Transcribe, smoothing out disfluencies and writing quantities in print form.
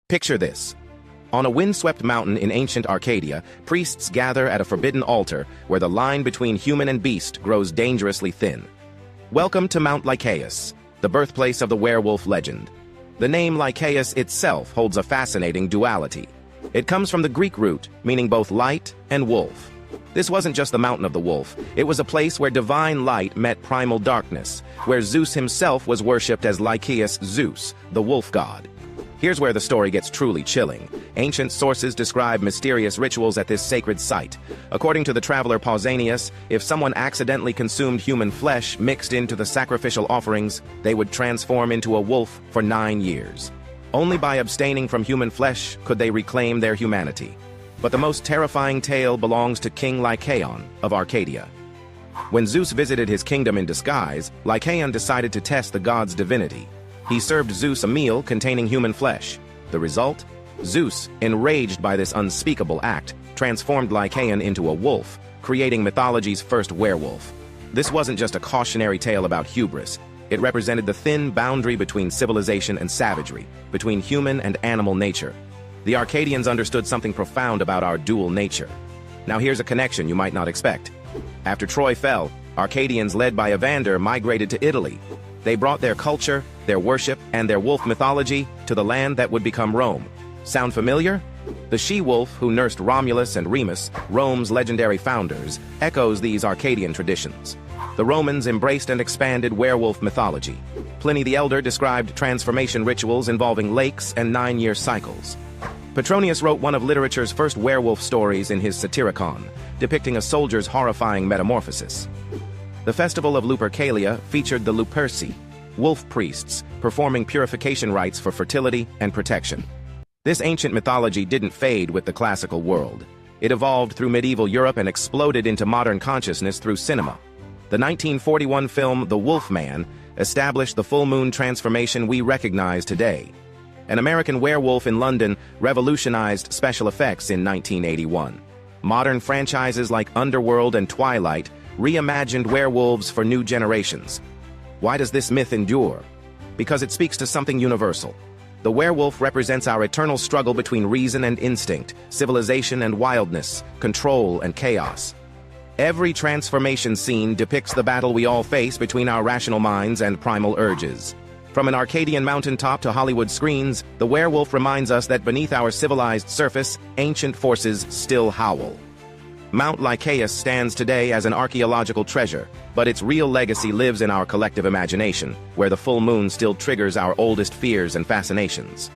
Picture this. On a windswept mountain in ancient Arcadia, priests gather at a forbidden altar where the line between human and beast grows dangerously thin. Welcome to Mount Lycaeus, the birthplace of the werewolf legend. The name Lycaeus itself holds a fascinating duality. It comes from the Greek root, meaning both light and wolf. This wasn't just the mountain of the wolf, it was a place where divine light met primal darkness, where Zeus himself was worshipped as Lycaeus Zeus, the wolf god. Here's where the story gets truly chilling. Ancient sources describe mysterious rituals at this sacred site. According to the traveler Pausanias, if someone accidentally consumed human flesh mixed into the sacrificial offerings, they would transform into a wolf for 9 years. Only by abstaining from human flesh could they reclaim their humanity. But the most terrifying tale belongs to King Lycaon of Arcadia. When Zeus visited his kingdom in disguise, Lycaon decided to test the god's divinity. He served Zeus a meal containing human flesh. The result? Zeus, enraged by this unspeakable act, transformed Lycaon into a wolf, creating mythology's first werewolf. This wasn't just a cautionary tale about hubris. It represented the thin boundary between civilization and savagery, between human and animal nature. The Arcadians understood something profound about our dual nature. Now here's a connection you might not expect. After Troy fell, Arcadians led by Evander migrated to Italy. They brought their culture, their worship, and their wolf mythology to the land that would become Rome. Sound familiar? The she-wolf who nursed Romulus and Remus, Rome's legendary founders, echoes these Arcadian traditions. The Romans embraced and expanded werewolf mythology. Pliny the Elder described transformation rituals involving lakes and 9-year cycles. Petronius wrote one of literature's first werewolf stories in his Satyricon, depicting a soldier's horrifying metamorphosis. The festival of Lupercalia featured the Luperci, wolf priests, performing purification rites for fertility and protection. This ancient mythology didn't fade with the classical world. It evolved through medieval Europe and exploded into modern consciousness through cinema. The 1941 film The Wolf Man established the full moon transformation we recognize today. An American Werewolf in London revolutionized special effects in 1981. Modern franchises like Underworld and Twilight reimagined werewolves for new generations. Why does this myth endure? Because it speaks to something universal. The werewolf represents our eternal struggle between reason and instinct, civilization and wildness, control and chaos. Every transformation scene depicts the battle we all face between our rational minds and primal urges. From an Arcadian mountaintop to Hollywood screens, the werewolf reminds us that beneath our civilized surface, ancient forces still howl. Mount Lycaeus stands today as an archaeological treasure, but its real legacy lives in our collective imagination, where the full moon still triggers our oldest fears and fascinations.